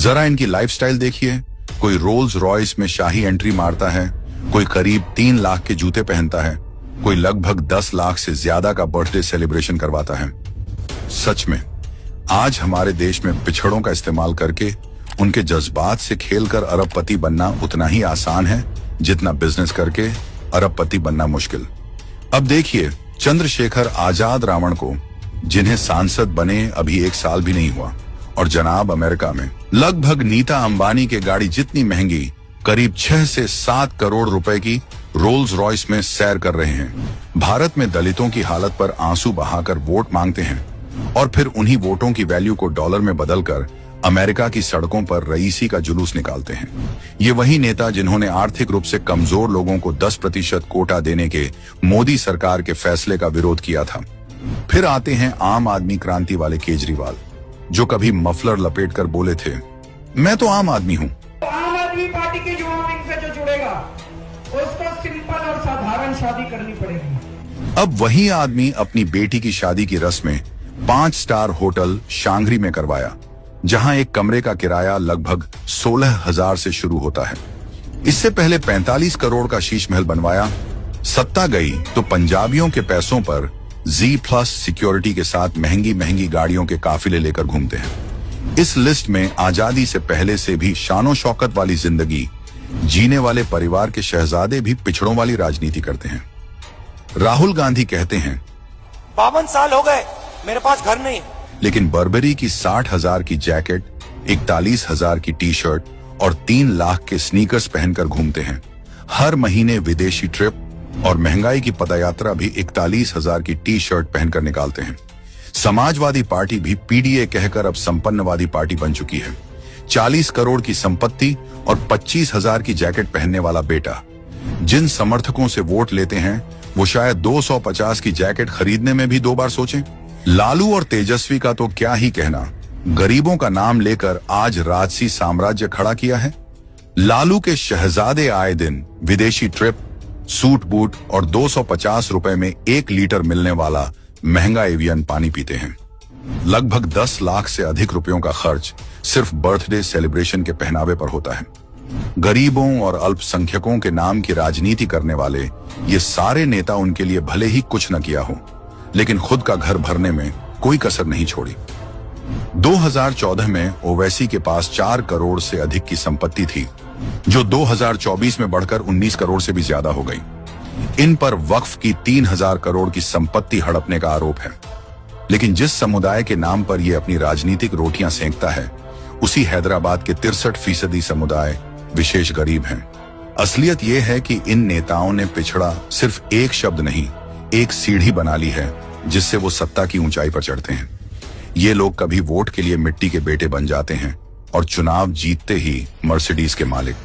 जरा इनकी लाइफस्टाइल देखिए। कोई रोल्स रॉयस में शाही एंट्री मारता है, कोई करीब 3 लाख के जूते पहनता है, कोई लगभग 10 लाख से ज्यादा का बर्थडे सेलिब्रेशन करवाता है। सच में आज हमारे देश में पिछड़ों का इस्तेमाल करके उनके जज्बात से खेलकर अरबपति बनना उतना ही आसान है जितना बिजनेस करके अरबपति बनना मुश्किल। अब देखिए चंद्रशेखर आजाद रावण को, जिन्हें सांसद बने अभी 1 साल भी नहीं हुआ, और जनाब अमेरिका में लगभग नीता अंबानी के गाड़ी जितनी महंगी करीब 6 से 7 करोड़ रुपए की रोल्स रॉयस में सैर कर रहे हैं। भारत में दलितों की हालत पर आंसू बहाकर वोट मांगते हैं और फिर उन्हीं वोटों की वैल्यू को डॉलर में बदलकर अमेरिका की सड़कों पर रईसी का जुलूस निकालते हैं। ये वही नेता जिन्होंने आर्थिक रूप से कमजोर लोगों को 10% कोटा देने के मोदी सरकार के फैसले का विरोध किया था। फिर आते हैं आम आदमी क्रांति वाले केजरीवाल, जो कभी मफलर लपेटकर बोले थे, मैं तो आम आदमी हूँ। आम आदमी पार्टी के युवा विंग से जो जुड़ेगा उसको सिंपल और साधारण शादी करनी पड़ेगी। अब वही आदमी अपनी बेटी की शादी की रस्में 5 स्टार होटल शांघरी में करवाया, जहां एक कमरे का किराया लगभग 16,000 से शुरू होता है। इससे पहले 45 करोड़ का शीश महल बनवाया। सत्ता गई तो पंजाबियों के पैसों पर Z+ सिक्योरिटी के साथ महंगी महंगी गाड़ियों के काफिले लेकर घूमते हैं। इस लिस्ट में आजादी से पहले से भी शानो शौकत वाली जिंदगी जीने वाले परिवार के शहजादे भी पिछड़ों वाली राजनीति करते हैं। राहुल गांधी कहते हैं 52 साल हो गए, मेरे पास घर नहीं है, लेकिन बर्बरी की 60,000 की जैकेट, 41,000 की टी शर्ट और 3 लाख के स्नीकर्स पहनकर घूमते हैं। हर महीने विदेशी ट्रिप और महंगाई की पदयात्रा भी 41,000 की टी शर्ट पहनकर निकालते हैं। समाजवादी पार्टी भी पीडीए कहकर अब संपन्नवादी पार्टी बन चुकी है। 40 करोड़ की संपत्ति और 25,000 की जैकेट पहनने वाला बेटा। जिन समर्थकों से वोट लेते हैं वो शायद 250 की जैकेट खरीदने में भी 2 बार सोचें। लालू और तेजस्वी का तो क्या ही कहना, गरीबों का नाम लेकर आज राजसी साम्राज्य खड़ा किया है। लालू के शहजादे आए दिन विदेशी ट्रिप, सूट बूट और 250 रुपए में 1 लीटर मिलने वाला महंगा एवियन पानी पीते हैं। लगभग 10 लाख से अधिक रुपयों का खर्च सिर्फ बर्थडे सेलिब्रेशन के पहनावे पर होता है। गरीबों और अल्पसंख्यकों के नाम की राजनीति करने वाले ये सारे नेता उनके लिए भले ही कुछ न किया हो, लेकिन खुद का घर भरने में कोई कसर नहीं छोड़ी। 2014 में ओवैसी के पास 4 करोड़ से अधिक की संपत्ति थी, जो 2024 में बढ़कर 19 करोड़ से भी ज्यादा हो गई। इन पर वक्फ की 3,000 करोड़ की संपत्ति हड़पने का आरोप है। लेकिन जिस समुदाय के नाम पर यह अपनी राजनीतिक रोटियां सेंकता है, उसी हैदराबाद के 63% समुदाय विशेष गरीब हैं। असलियत यह है कि इन नेताओं ने पिछड़ा सिर्फ एक शब्द नहीं, एक सीढ़ी बना ली है जिससे वो सत्ता की ऊंचाई पर चढ़ते हैं। ये लोग कभी वोट के लिए मिट्टी के बेटे बन जाते हैं और चुनाव जीतते ही मर्सिडीज के मालिक।